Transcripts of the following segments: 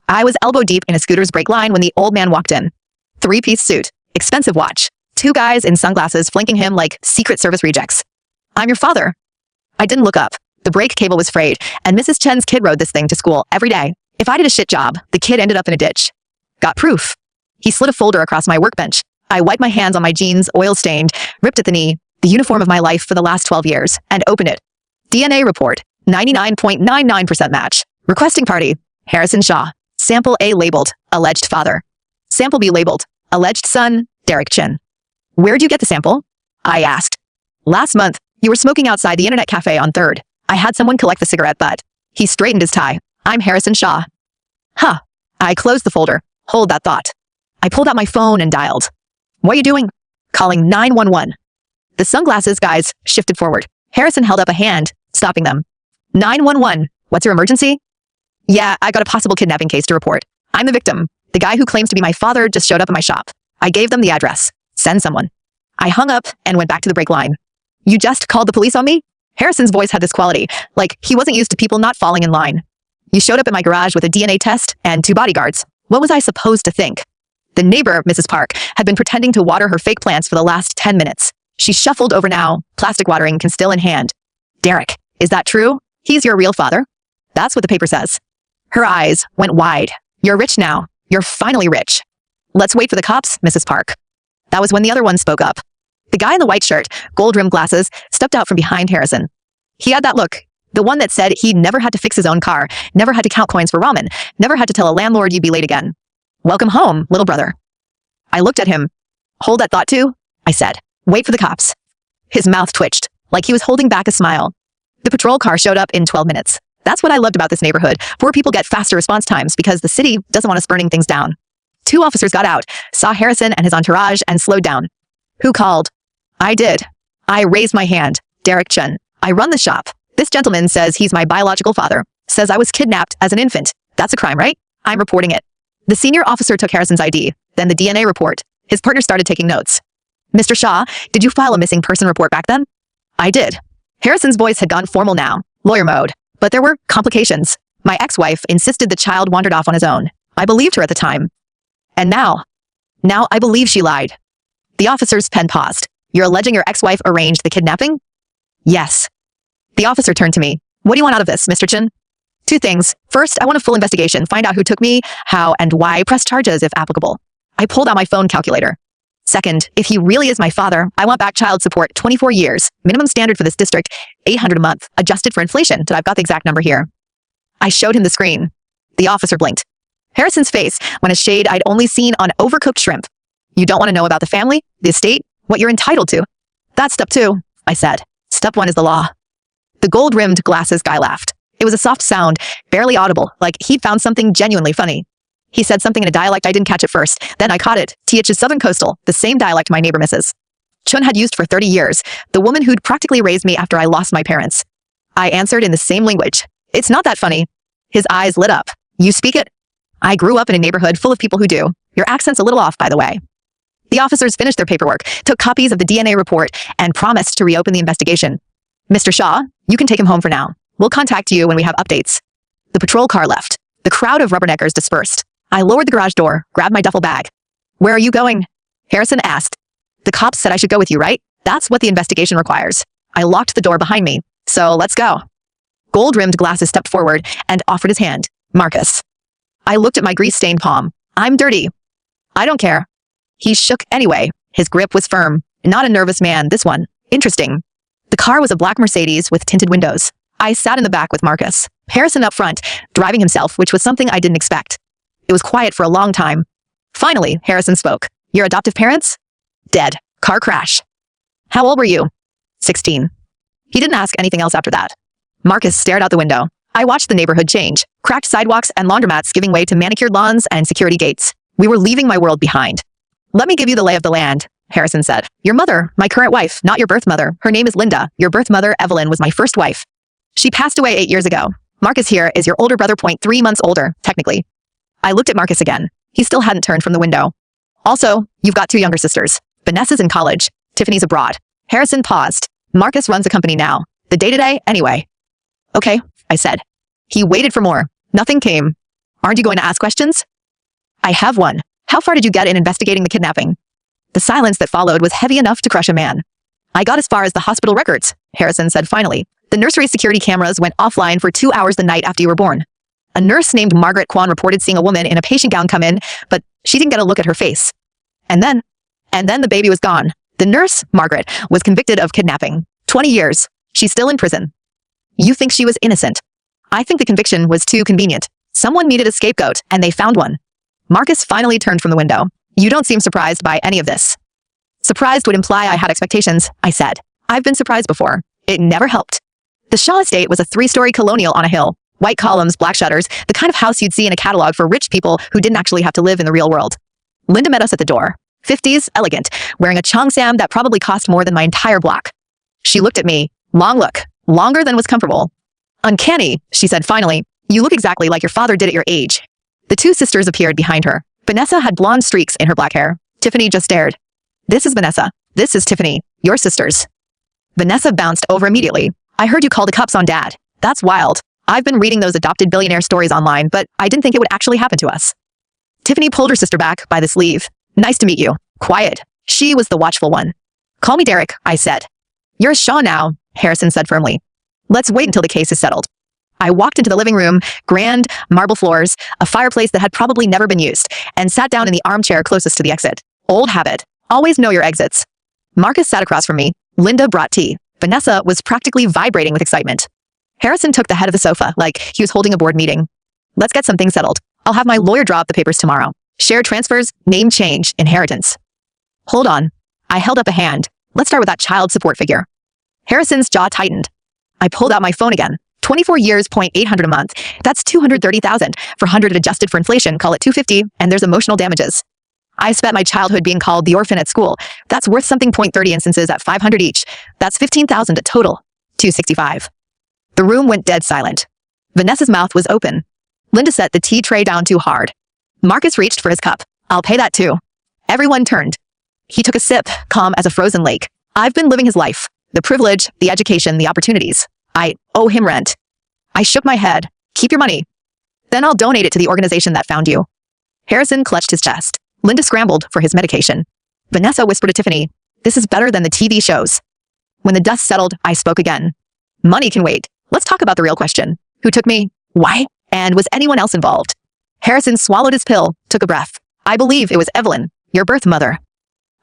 I was elbow deep in a scooter's brake line when the old man walked in. Three-piece suit, expensive watch, two guys in sunglasses flanking him like Secret Service rejects. "I'm your father." I didn't look up. The brake cable was frayed, and Mrs. Chen's kid rode this thing to school every day. If I did a shit job, the kid ended up in a ditch. Got proof. He slid a folder across my workbench. I wiped my hands on my jeans, oil-stained, ripped at the knee, the uniform of my life for the last 12 years, and opened it. DNA report, 99.99% match. Requesting party, Harrison Shaw. Sample A labeled, alleged father. Sample B labeled, alleged son, Derek Chin. "Where'd you get the sample?" I asked. "Last month, you were smoking outside the internet cafe on 3rd. I had someone collect the cigarette butt." He straightened his tie. "I'm Harrison Shaw." Huh. I closed the folder. Hold that thought. I pulled out my phone and dialed. "What are you doing?" "Calling 911. The sunglasses guys shifted forward. Harrison held up a hand, stopping them. 911. What's your emergency?" "Yeah, I got a possible kidnapping case to report. I'm the victim. The guy who claims to be my father just showed up at my shop. I gave them the address. Send someone." I hung up and went back to the brake line. "You just called the police on me?" Harrison's voice had this quality, like he wasn't used to people not falling in line. "You showed up at my garage with a DNA test and 2 bodyguards. What was I supposed to think?" The neighbor, Mrs. Park, had been pretending to water her fake plants for the last 10 minutes. She shuffled over now, plastic watering can still in hand. "Derek, is that true? He's your real father?" "That's what the paper says." Her eyes went wide. "You're rich now. You're finally rich." "Let's wait for the cops, Mrs. Park." That was when the other one spoke up. The guy in the white shirt, gold-rimmed glasses, stepped out from behind Harrison. He had that look, the one that said he never had to fix his own car, never had to count coins for ramen, never had to tell a landlord you'd be late again. "Welcome home, little brother." I looked at him. "Hold that thought too," I said. "Wait for the cops." His mouth twitched, like he was holding back a smile. The patrol car showed up in 12 minutes. That's what I loved about this neighborhood. Poor people get faster response times because the city doesn't want us burning things down. 2 officers got out, saw Harrison and his entourage, and slowed down. "Who called?" "I did." I raised my hand. "Derek Chen. I run the shop. This gentleman says he's my biological father. Says I was kidnapped as an infant. That's a crime, right? I'm reporting it." The senior officer took Harrison's ID, then the DNA report. His partner started taking notes. "Mr. Shaw, did you file a missing person report back then?" "I did." Harrison's voice had gone formal now, lawyer mode. But there were complications. My ex-wife insisted the child wandered off on his own. I believed her at the time. And now I believe she lied. The officer's pen paused. "You're alleging your ex-wife arranged the kidnapping?" "Yes." The officer turned to me. "What do you want out of this, Mr. Chin?" "2 things. First, I want a full investigation. Find out who took me, how, and why. Press charges if applicable." I pulled out my phone calculator. "Second, if he really is my father, I want back child support 24 years. Minimum standard for this district, $800 a month, adjusted for inflation." I've got the exact number here. I showed him the screen. The officer blinked. Harrison's face went a shade I'd only seen on overcooked shrimp. "You don't want to know about the family, the estate, what you're entitled to?" "That's step 2, I said. "Step 1 is the law." The gold-rimmed glasses guy laughed. It was a soft sound, barely audible, like he'd found something genuinely funny. He said something in a dialect I didn't catch at first. Then I caught it. TH's Southern Coastal, the same dialect my neighbor Mrs. Chun had used for 30 years, the woman who'd practically raised me after I lost my parents. I answered in the same language. "It's not that funny." His eyes lit up. "You speak it?" "I grew up in a neighborhood full of people who do. Your accent's a little off, by the way." The officers finished their paperwork, took copies of the DNA report, and promised to reopen the investigation. "Mr. Shaw, you can take him home for now. We'll contact you when we have updates." The patrol car left. The crowd of rubberneckers dispersed. I lowered the garage door, grabbed my duffel bag. "Where are you going?" Harrison asked. "The cops said I should go with you, right? That's what the investigation requires." I locked the door behind me. "So let's go." Gold-rimmed glasses stepped forward and offered his hand. "Marcus." I looked at my grease-stained palm. "I'm dirty." "I don't care." He shook anyway. His grip was firm. Not a nervous man, this one. Interesting. The car was a black Mercedes with tinted windows. I sat in the back with Marcus. Harrison up front, driving himself, which was something I didn't expect. It was quiet for a long time. Finally, Harrison spoke. "Your adoptive parents?" "Dead. Car crash." "How old were you?" 16. He didn't ask anything else after that. Marcus stared out the window. I watched the neighborhood change. Cracked sidewalks and laundromats giving way to manicured lawns and security gates. We were leaving my world behind. "Let me give you the lay of the land," Harrison said. "Your mother, my current wife, not your birth mother. Her name is Linda. Your birth mother, Evelyn, was my first wife. She passed away 8 years ago. Marcus here is your older brother, 0.3 months older, technically." I looked at Marcus again. He still hadn't turned from the window. "Also, you've got 2 younger sisters. Vanessa's in college. Tiffany's abroad." Harrison paused. "Marcus runs a company now. The day-to-day, anyway." "Okay," I said. He waited for more. Nothing came. Aren't you going to ask questions? I have one. How far did you get in investigating the kidnapping? The silence that followed was heavy enough to crush a man. I got as far as the hospital records, Harrison said finally. The nursery security cameras went offline for 2 hours the night after you were born. A nurse named Margaret Kwan reported seeing a woman in a patient gown come in, but she didn't get a look at her face. And then the baby was gone. The nurse, Margaret, was convicted of kidnapping. 20 years. She's still in prison. You think she was innocent? I think the conviction was too convenient. Someone needed a scapegoat, and they found one. Marcus finally turned from the window. You don't seem surprised by any of this. Surprised would imply I had expectations, I said. I've been surprised before. It never helped. The Shaw estate was a 3-story colonial on a hill. White columns, black shutters, the kind of house you'd see in a catalog for rich people who didn't actually have to live in the real world. Linda met us at the door. 50s, elegant, wearing a cheongsam that probably cost more than my entire block. She looked at me. Long look. Longer than was comfortable. Uncanny, she said finally. You look exactly like your father did at your age. The two sisters appeared behind her. Vanessa had blonde streaks in her black hair. Tiffany just stared. This is Vanessa. This is Tiffany. Your sisters. Vanessa bounced over immediately. I heard you call the cops on Dad. That's wild. I've been reading those adopted billionaire stories online, but I didn't think it would actually happen to us. Tiffany pulled her sister back by the sleeve. Nice to meet you. Quiet. She was the watchful one. Call me Derek, I said. You're a Shaw now, Harrison said firmly. Let's wait until the case is settled. I walked into the living room, grand, marble floors, a fireplace that had probably never been used, and sat down in the armchair closest to the exit. Old habit. Always know your exits. Marcus sat across from me. Linda brought tea. Vanessa was practically vibrating with excitement. Harrison took the head of the sofa like he was holding a board meeting. Let's get something settled. I'll have my lawyer draw up the papers tomorrow. Share transfers, name change, inheritance. Hold on. I held up a hand. Let's start with that child support figure. Harrison's jaw tightened. I pulled out my phone again. 24 years, $800 a month. That's $230,000. For 100 adjusted for inflation, call it $250, and there's emotional damages. I spent my childhood being called the orphan at school. That's worth something. 30 instances at $500 each. That's $15,000 a total. $265. The room went dead silent. Vanessa's mouth was open. Linda set the tea tray down too hard. Marcus reached for his cup. I'll pay that too. Everyone turned. He took a sip, calm as a frozen lake. I've been living his life. The privilege, the education, the opportunities. I owe him rent. I shook my head. Keep your money. Then I'll donate it to the organization that found you. Harrison clutched his chest. Linda scrambled for his medication. Vanessa whispered to Tiffany, this is better than the TV shows. When the dust settled, I spoke again. Money can wait. Let's talk about the real question. Who took me? Why? And was anyone else involved? Harrison swallowed his pill, took a breath. I believe it was Evelyn, your birth mother.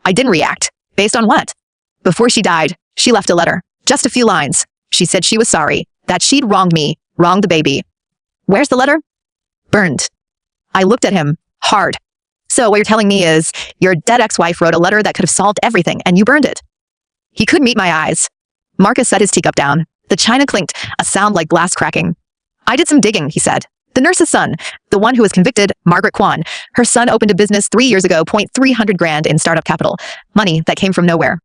I didn't react. Based on what? Before she died, she left a letter. Just a few lines. She said she was sorry, that she'd wronged me, wronged the baby. Where's the letter? Burned. I looked at him, hard. So what you're telling me is, your dead ex-wife wrote a letter that could have solved everything, and you burned it. He couldn't meet my eyes. Marcus set his teacup down. The china clinked, a sound like glass cracking. I did some digging, he said. The nurse's son, the one who was convicted, Margaret Kwan, her son opened a business 3 years ago, $300,000 in startup capital. Money that came from nowhere.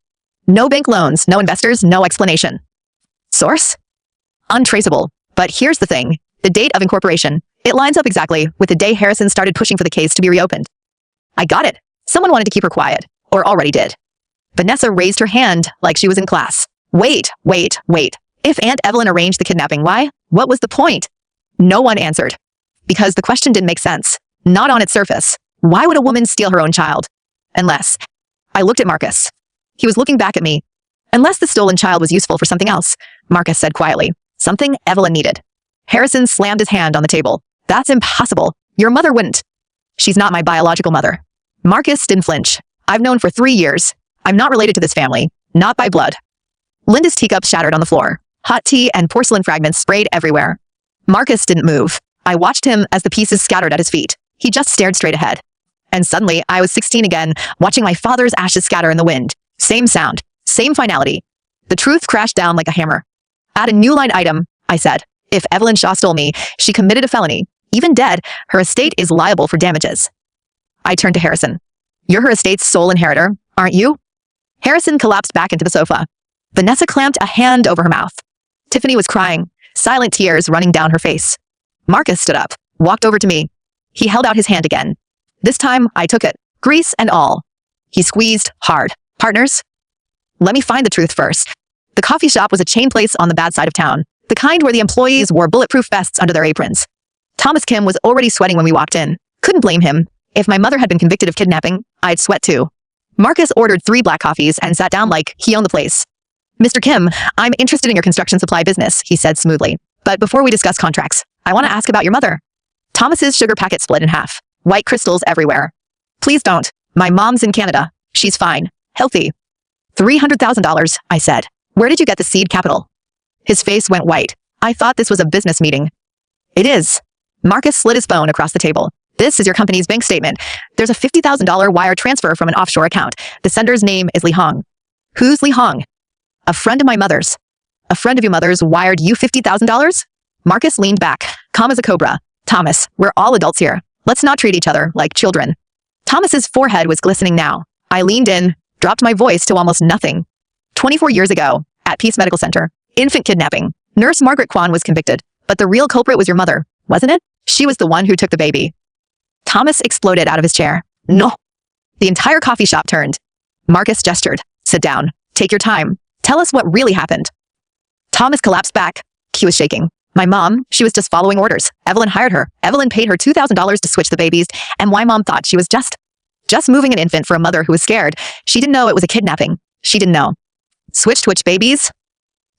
No bank loans, no investors, no explanation. Source? Untraceable. But here's the thing. The date of incorporation. It lines up exactly with the day Harrison started pushing for the case to be reopened. I got it. Someone wanted to keep her quiet. Or already did. Vanessa raised her hand like she was in class. Wait. If Aunt Evelyn arranged the kidnapping, why? What was the point? No one answered. Because the question didn't make sense. Not on its surface. Why would a woman steal her own child? Unless. I looked at Marcus. He was looking back at me. Unless the stolen child was useful for something else, Marcus said quietly. Something Evelyn needed. Harrison slammed his hand on the table. That's impossible. Your mother wouldn't. She's not my biological mother. Marcus didn't flinch. I've known for 3 years. I'm not related to this family. Not by blood. Linda's teacup shattered on the floor. Hot tea and porcelain fragments sprayed everywhere. Marcus didn't move. I watched him as the pieces scattered at his feet. He just stared straight ahead. And suddenly, I was 16 again, watching my father's ashes scatter in the wind. Same sound. Same finality. The truth crashed down like a hammer. Add a new line item, I said. If Evelyn Shaw stole me, she committed a felony. Even dead, her estate is liable for damages. I turned to Harrison. You're her estate's sole inheritor, aren't you? Harrison collapsed back into the sofa. Vanessa clamped a hand over her mouth. Tiffany was crying, silent tears running down her face. Marcus stood up, walked over to me. He held out his hand again. This time, I took it, grease and all. He squeezed hard. Partners? Let me find the truth first. The coffee shop was a chain place on the bad side of town, the kind where the employees wore bulletproof vests under their aprons. Thomas Kim was already sweating when we walked in. Couldn't blame him. If my mother had been convicted of kidnapping, I'd sweat too. Marcus ordered 3 black coffees and sat down like he owned the place. Mr. Kim, I'm interested in your construction supply business, he said smoothly. But before we discuss contracts, I want to ask about your mother. Thomas's sugar packet split in half. White crystals everywhere. Please don't. My mom's in Canada. She's fine. Healthy. $300,000, I said. Where did you get the seed capital? His face went white. I thought this was a business meeting. It is. Marcus slid his phone across the table. This is your company's bank statement. There's a $50,000 wire transfer from an offshore account. The sender's name is Li Hong. Who's Li Hong? A friend of my mother's. A friend of your mother's wired you $50,000? Marcus leaned back, calm as a cobra. Thomas, we're all adults here. Let's not treat each other like children. Thomas's forehead was glistening now. I leaned in, dropped my voice to almost nothing. 24 years ago, at Peace Medical Center, infant kidnapping. Nurse Margaret Kwan was convicted, but the real culprit was your mother, wasn't it? She was the one who took the baby. Thomas exploded out of his chair. No. The entire coffee shop turned. Marcus gestured. Sit down. Take your time. Tell us what really happened. Thomas collapsed back. He was shaking. My mom, she was just following orders. Evelyn hired her. Evelyn paid her $2,000 to switch the babies, and my mom thought she was just moving an infant for a mother who was scared. She didn't know it was a kidnapping. She didn't know. Switched which babies?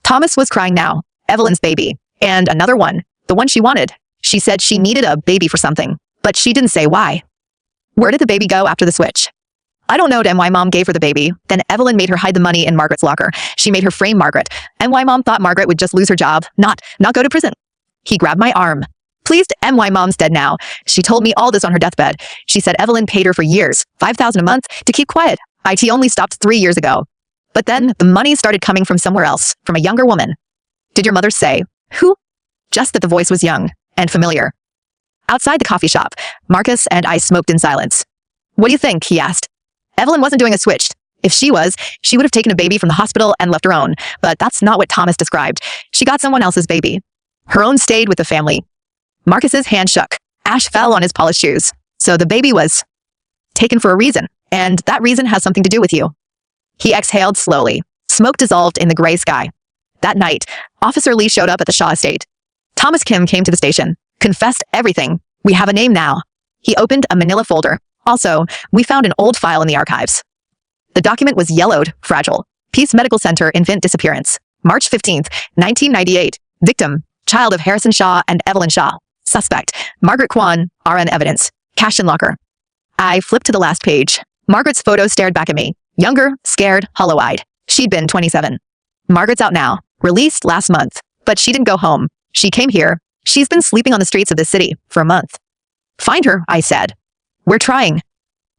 Thomas was crying now. Evelyn's baby. And another one. The one she wanted. She said she needed a baby for something, but she didn't say why. Where did the baby go after the switch? I don't know. My mom gave her the baby. Then Evelyn made her hide the money in Margaret's locker. She made her frame Margaret. And my mom thought Margaret would just lose her job, not go to prison. He grabbed my arm. Please, my mom's dead now. She told me all this on her deathbed. She said Evelyn paid her for years, $5,000 a month, to keep quiet. IT only stopped 3 years ago. But then the money started coming from somewhere else, from a younger woman. Did your mother say, who? Just that the voice was young and familiar. Outside the coffee shop, Marcus and I smoked in silence. What do you think? He asked. Evelyn wasn't doing a switch. If she was, she would have taken a baby from the hospital and left her own. But that's not what Thomas described. She got someone else's baby. Her own stayed with the family. Marcus's hand shook. Ash fell on his polished shoes. So the baby was taken for a reason, and that reason has something to do with you. He exhaled slowly. Smoke dissolved in the gray sky. That night, Officer Lee showed up at the Shaw estate. Thomas Kim came to the station, confessed everything. We have a name now. He opened a manila folder. Also, we found an old file in the archives. The document was yellowed, fragile. Peace Medical Center infant disappearance. March 15th, 1998. Victim, child of Harrison Shaw and Evelyn Shaw. Suspect, Margaret Kwan, RN evidence. Cash in locker. I flipped to the last page. Margaret's photo stared back at me. Younger, scared, hollow-eyed. She'd been 27. Margaret's out now. Released last month. But she didn't go home. She came here. She's been sleeping on the streets of this city for a month. Find her, I said. We're trying.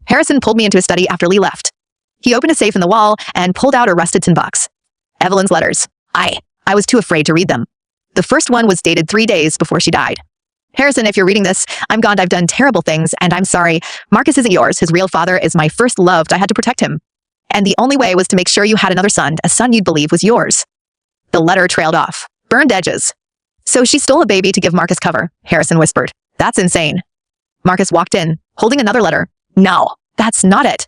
Harrison pulled me into his study after Lee left. He opened a safe in the wall and pulled out a rusted tin box. Evelyn's letters. I was too afraid to read them. The first one was dated 3 days before she died. Harrison, if you're reading this, I'm gone. I've done terrible things, and I'm sorry. Marcus isn't yours. His real father is my first love. I had to protect him. And the only way was to make sure you had another son, a son you'd believe was yours. The letter trailed off. Burned edges. So she stole a baby to give Marcus cover, Harrison whispered. That's insane. Marcus walked in, holding another letter. No, that's not it.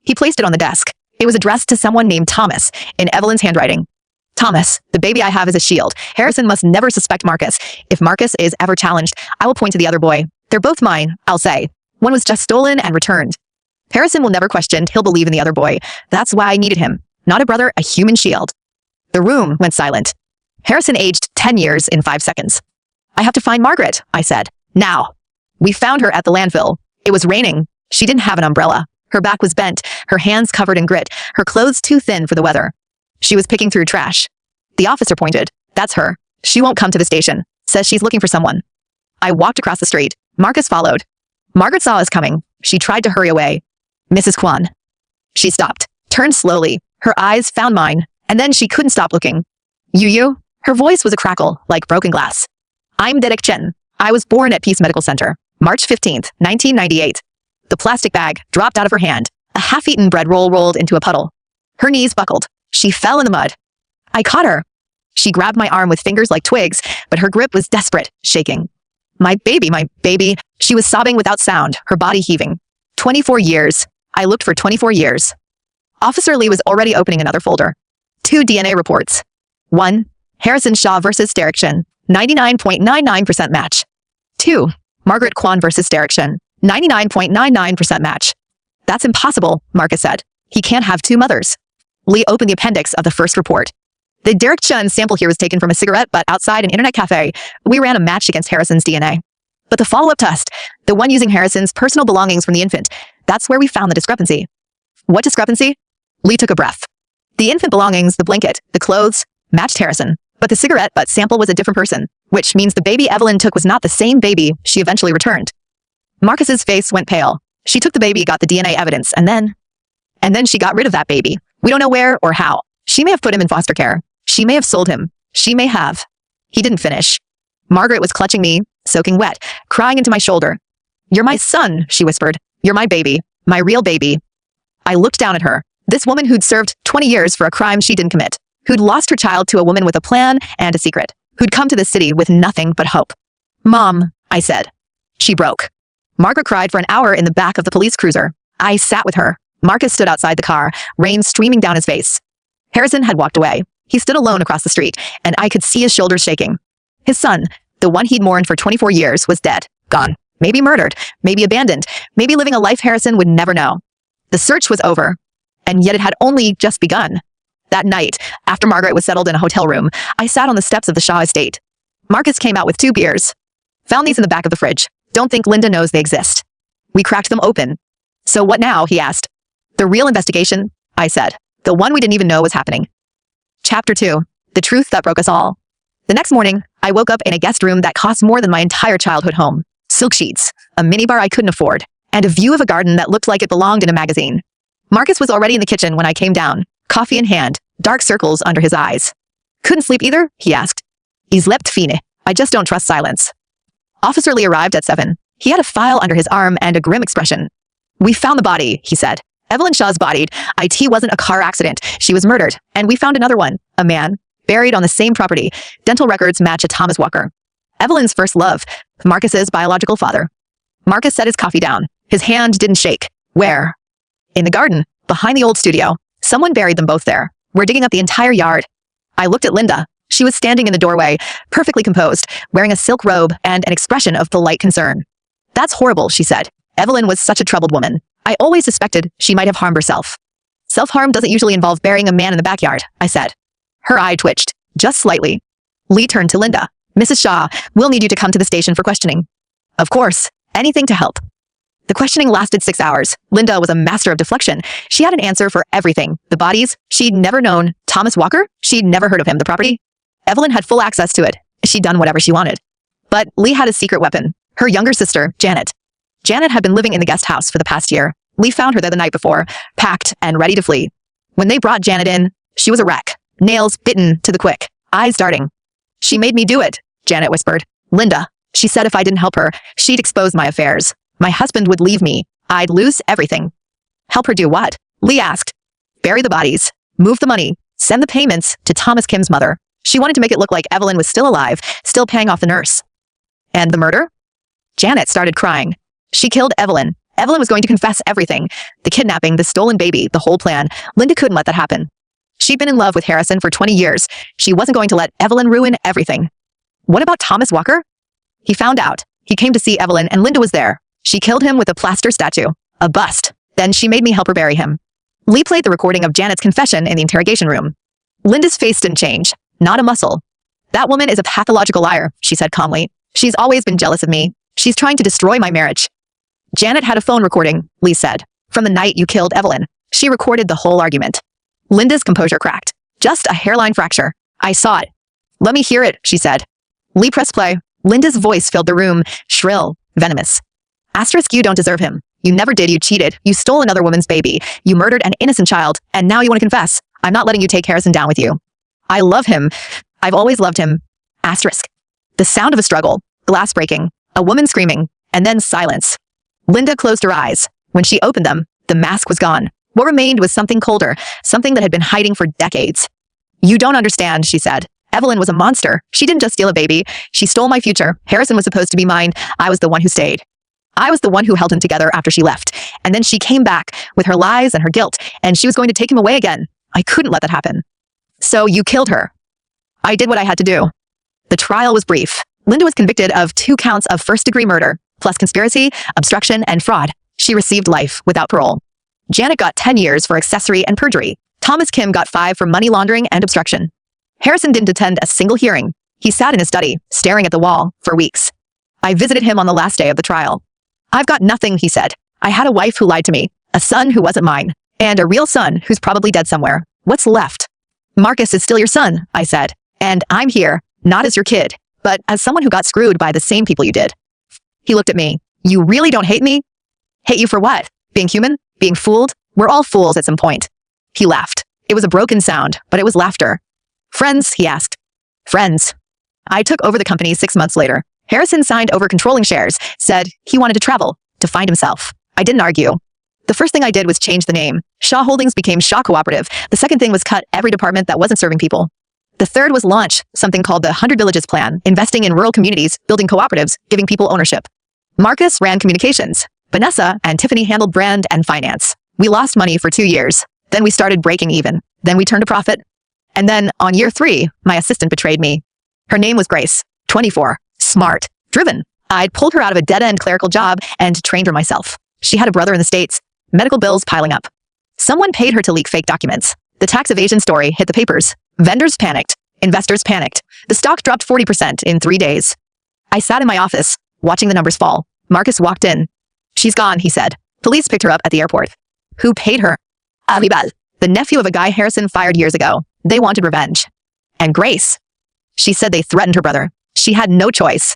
He placed it on the desk. It was addressed to someone named Thomas, in Evelyn's handwriting. Thomas, the baby I have is a shield. Harrison must never suspect Marcus. If Marcus is ever challenged, I will point to the other boy. They're both mine, I'll say. One was just stolen and returned. Harrison will never question. He'll believe in the other boy. That's why I needed him. Not a brother, a human shield. The room went silent. Harrison aged 10 years in 5 seconds. I have to find Margaret, I said. Now. We found her at the landfill. It was raining. She didn't have an umbrella. Her back was bent, her hands covered in grit, her clothes too thin for the weather. She was picking through trash. The officer pointed. That's her. She won't come to the station. Says she's looking for someone. I walked across the street. Marcus followed. Margaret saw us coming. She tried to hurry away. Mrs. Kwan. She stopped, turned slowly. Her eyes found mine, and then she couldn't stop looking. You? Her voice was a crackle, like broken glass. I'm Derek Chen. I was born at Peace Medical Center, March 15th, 1998. The plastic bag dropped out of her hand. A half-eaten bread roll rolled into a puddle. Her knees buckled. She fell in the mud. I caught her. She grabbed my arm with fingers like twigs, but her grip was desperate, shaking. My baby. She was sobbing without sound, her body heaving. 24 years. I looked for 24 years. Officer Lee was already opening another folder. 2 DNA reports. 1. Harrison Shaw versus Derek Chen. 99.99% match. 2. Margaret Kwan versus Derek Shin. 99.99% match. That's impossible, Marcus said. He can't have two mothers. Lee opened the appendix of the first report. The Derek Chun sample here was taken from a cigarette butt outside an internet cafe. We ran a match against Harrison's DNA. But the follow-up test, the one using Harrison's personal belongings from the infant, that's where we found the discrepancy. What discrepancy? Lee took a breath. The infant belongings, the blanket, the clothes, matched Harrison. But the cigarette butt sample was a different person, which means the baby Evelyn took was not the same baby she eventually returned. Marcus's face went pale. She took the baby, got the DNA evidence, and then she got rid of that baby. We don't know where or how. She may have put him in foster care. She may have sold him. She may have. He didn't finish. Margaret was clutching me, soaking wet, crying into my shoulder. You're my son, she whispered. You're my baby. My real baby. I looked down at her. This woman who'd served 20 years for a crime she didn't commit. Who'd lost her child to a woman with a plan and a secret. Who'd come to the city with nothing but hope. Mom, I said. She broke. Margaret cried for an hour in the back of the police cruiser. I sat with her. Marcus stood outside the car, rain streaming down his face. Harrison had walked away. He stood alone across the street, and I could see his shoulders shaking. His son, the one he'd mourned for 24 years, was dead, gone. Maybe murdered, maybe abandoned, maybe living a life Harrison would never know. The search was over, and yet it had only just begun. That night, after Margaret was settled in a hotel room, I sat on the steps of the Shaw estate. Marcus came out with 2 beers. Found these in the back of the fridge. Don't think Linda knows they exist. We cracked them open. So what now? He asked. The real investigation, I said. The one we didn't even know was happening. Chapter 2. The truth that broke us all. The next morning, I woke up in a guest room that cost more than my entire childhood home. Silk sheets, a minibar I couldn't afford, and a view of a garden that looked like it belonged in a magazine. Marcus was already in the kitchen when I came down, coffee in hand, dark circles under his eyes. Couldn't sleep either? He asked. Ich slept fine. I just don't trust silence. Officer Lee arrived at 7. He had a file under his arm and a grim expression. We found the body, he said. Evelyn Shaw's bodied. It wasn't a car accident. She was murdered. And we found another one, a man, buried on the same property. Dental records match a Thomas Walker. Evelyn's first love, Marcus's biological father. Marcus set his coffee down. His hand didn't shake. Where? In the garden, behind the old studio. Someone buried them both there. We're digging up the entire yard. I looked at Linda. She was standing in the doorway, perfectly composed, wearing a silk robe and an expression of polite concern. That's horrible, she said. Evelyn was such a troubled woman. I always suspected she might have harmed herself. Self-harm doesn't usually involve burying a man in the backyard, I said. Her eye twitched, just slightly. Lee turned to Linda. Mrs. Shaw, we'll need you to come to the station for questioning. Of course, anything to help. The questioning lasted 6 hours. Linda was a master of deflection. She had an answer for everything. The bodies, she'd never known. Thomas Walker? She'd never heard of him. The property? Evelyn had full access to it. She'd done whatever she wanted. But Lee had a secret weapon. Her younger sister, Janet. Janet had been living in the guest house for the past year. Lee found her there the night before, packed and ready to flee. When they brought Janet in, she was a wreck. Nails bitten to the quick. Eyes darting. She made me do it, Janet whispered. Linda. She said if I didn't help her, she'd expose my affairs. My husband would leave me. I'd lose everything. Help her do what? Lee asked. Bury the bodies. Move the money. Send the payments to Thomas Kim's mother. She wanted to make it look like Evelyn was still alive, still paying off the nurse. And the murder? Janet started crying. She killed Evelyn. Evelyn was going to confess everything. The kidnapping, the stolen baby, the whole plan. Linda couldn't let that happen. She'd been in love with Harrison for 20 years. She wasn't going to let Evelyn ruin everything. What about Thomas Walker? He found out. He came to see Evelyn and Linda was there. She killed him with a plaster statue. A bust. Then she made me help her bury him. Lee played the recording of Janet's confession in the interrogation room. Linda's face didn't change. Not a muscle. That woman is a pathological liar, she said calmly. She's always been jealous of me. She's trying to destroy my marriage. Janet had a phone recording, Lee said, from the night you killed Evelyn. She recorded the whole argument. Linda's composure cracked. Just a hairline fracture. I saw it. Let me hear it, she said. Lee pressed play. Linda's voice filled the room, shrill, venomous. Asterisk, you don't deserve him. You never did, you cheated. You stole another woman's baby. You murdered an innocent child, and now you want to confess. I'm not letting you take Harrison down with you. I love him. I've always loved him. Asterisk. The sound of a struggle, glass breaking, a woman screaming, and then silence. Linda closed her eyes. When she opened them, the mask was gone. What remained was something colder, something that had been hiding for decades. You don't understand, she said. Evelyn was a monster. She didn't just steal a baby. She stole my future. Harrison was supposed to be mine. I was the one who stayed. I was the one who held him together after she left. And then she came back with her lies and her guilt, and she was going to take him away again. I couldn't let that happen. So you killed her. I did what I had to do. The trial was brief. Linda was convicted of 2 counts of first-degree murder, plus conspiracy, obstruction, and fraud. She received life without parole. Janet got 10 years for accessory and perjury. Thomas Kim got 5 for money laundering and obstruction. Harrison didn't attend a single hearing. He sat in his study, staring at the wall, for weeks. I visited him on the last day of the trial. "I've got nothing," he said. "I had a wife who lied to me, a son who wasn't mine, and a real son who's probably dead somewhere. What's left?" "Marcus is still your son," I said, "and I'm here, not as your kid, but as someone who got screwed by the same people you did." He looked at me. "You really don't hate me?" "Hate you for what? Being human? Being fooled? We're all fools at some point." He laughed. It was a broken sound, but it was laughter. "Friends?" he asked. "Friends." I took over the company 6 months later. Harrison signed over controlling shares, said he wanted to travel, to find himself. I didn't argue. The first thing I did was change the name. Shaw Holdings became Shaw Cooperative. The second thing was cut every department that wasn't serving people. The third was launch something called the 100 Villages Plan, investing in rural communities, building cooperatives, giving people ownership. Marcus ran communications. Vanessa and Tiffany handled brand and finance. We lost money for 2 years. Then we started breaking even. Then we turned a profit. And then, on year 3, my assistant betrayed me. Her name was Grace, 24, smart, driven. I'd pulled her out of a dead-end clerical job and trained her myself. She had a brother in the States, medical bills piling up. Someone paid her to leak fake documents. The tax evasion story hit the papers. Vendors panicked. Investors panicked. The stock dropped 40% in 3 days. I sat in my office, watching the numbers fall. Marcus walked in. "She's gone," he said. Police picked her up at the airport. Who paid her? Aribal, the nephew of a guy Harrison fired years ago. They wanted revenge. And Grace. She said they threatened her brother. She had no choice.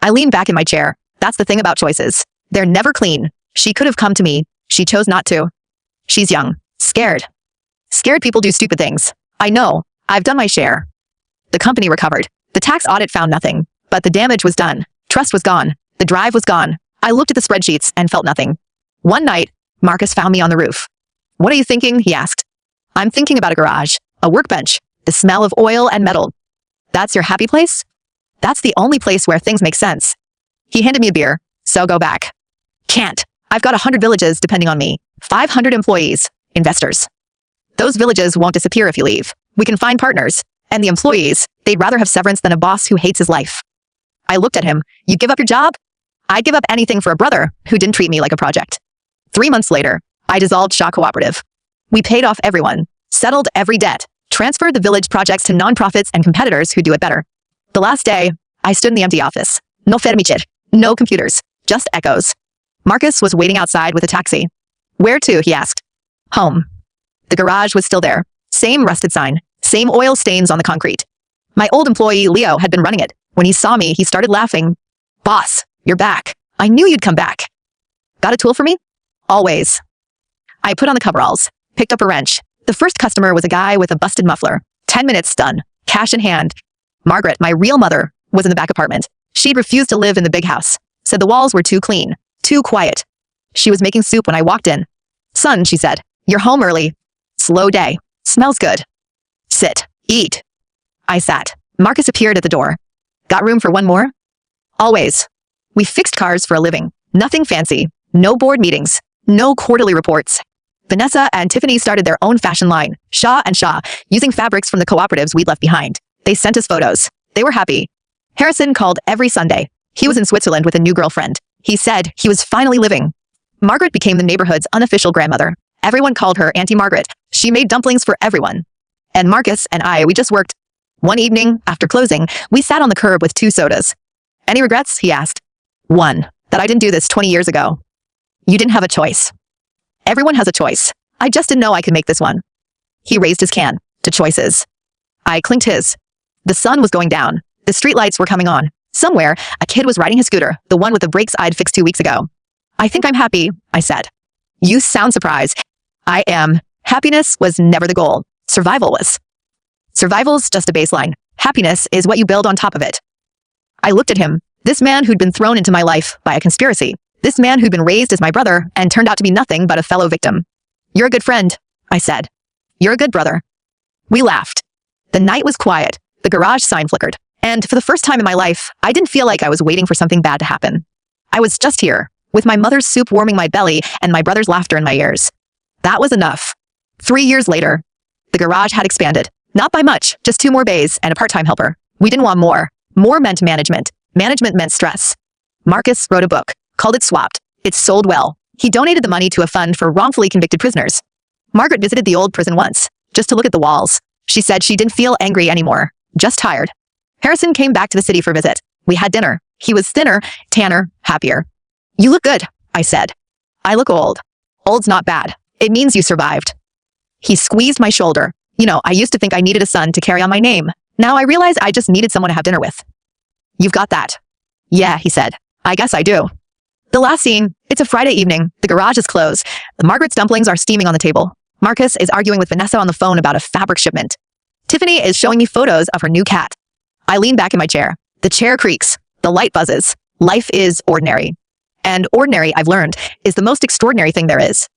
I leaned back in my chair. That's the thing about choices. They're never clean. She could have come to me. She chose not to. She's young. Scared. Scared people do stupid things. I know. I've done my share. The company recovered. The tax audit found nothing. But the damage was done. Trust was gone. The drive was gone. I looked at the spreadsheets and felt nothing. One night, Marcus found me on the roof. "What are you thinking?" he asked. "I'm thinking about a garage, a workbench, the smell of oil and metal." "That's your happy place?" "That's the only place where things make sense." He handed me a beer. "So go back." "Can't. I've got 100 villages depending on me. 500 employees, investors. Those villages won't disappear if you leave. We can find partners. And the employees, they'd rather have severance than a boss who hates his life." I looked at him. "You give up your job?" "I'd give up anything for a brother who didn't treat me like a project." 3 months later, I dissolved Shaw Cooperative. We paid off everyone, settled every debt, transferred the village projects to nonprofits and competitors who do it better. The last day, I stood in the empty office. No furniture, no computers, just echoes. Marcus was waiting outside with a taxi. "Where to?" he asked. "Home." The garage was still there. Same rusted sign, same oil stains on the concrete. My old employee, Leo, had been running it. When he saw me, he started laughing. "Boss, you're back. I knew you'd come back." "Got a tool for me?" "Always." I put on the coveralls, picked up a wrench. The first customer was a guy with a busted muffler. 10 minutes done, cash in hand. Margaret, my real mother, was in the back apartment. She'd refused to live in the big house. Said the walls were too clean, too quiet. She was making soup when I walked in. "Son," she said, "you're home early. Slow day. Smells good. Sit. Eat." I sat. Marcus appeared at the door. "Got room for one more?" "Always." We fixed cars for a living. Nothing fancy. No board meetings. No quarterly reports. Vanessa and Tiffany started their own fashion line, Shaw and Shaw, using fabrics from the cooperatives we'd left behind. They sent us photos. They were happy. Harrison called every Sunday. He was in Switzerland with a new girlfriend. He said he was finally living. Margaret became the neighborhood's unofficial grandmother. Everyone called her Auntie Margaret. She made dumplings for everyone. And Marcus and I, we just worked. One evening, after closing, we sat on the curb with 2 sodas. "Any regrets?" he asked. "One, that I didn't do this 20 years ago." "You didn't have a choice." "Everyone has a choice. I just didn't know I could make this one." He raised his can to choices. I clinked his. The sun was going down. The streetlights were coming on. Somewhere, a kid was riding his scooter, the one with the brakes I'd fixed 2 weeks ago. "I think I'm happy," I said. "You sound surprised." "I am. Happiness was never the goal. Survival was." "Survival's just a baseline. Happiness is what you build on top of it." I looked at him. This man who'd been thrown into my life by a conspiracy. This man who'd been raised as my brother and turned out to be nothing but a fellow victim. "You're a good friend," I said. "You're a good brother." We laughed. The night was quiet. The garage sign flickered. And for the first time in my life, I didn't feel like I was waiting for something bad to happen. I was just here, with my mother's soup warming my belly and my brother's laughter in my ears. That was enough. 3 years later, the garage had expanded. Not by much, just 2 more bays and a part-time helper. We didn't want more. More meant management. Management meant stress. Marcus wrote a book, called it Swapped. It sold well. He donated the money to a fund for wrongfully convicted prisoners. Margaret visited the old prison once, just to look at the walls. She said she didn't feel angry anymore, just tired. Harrison came back to the city for a visit. We had dinner. He was thinner, tanner, happier. You look good, I said. I look old. Old's not bad. It means you survived. He squeezed my shoulder. You know, I used to think I needed a son to carry on my name. Now I realize I just needed someone to have dinner with. You've got that. Yeah, he said. I guess I do. The last scene, it's a Friday evening. The garage is closed. Margaret's dumplings are steaming on the table. Marcus is arguing with Vanessa on the phone about a fabric shipment. Tiffany is showing me photos of her new cat. I lean back in my chair. The chair creaks. The light buzzes. Life is ordinary. And ordinary, I've learned, is the most extraordinary thing there is.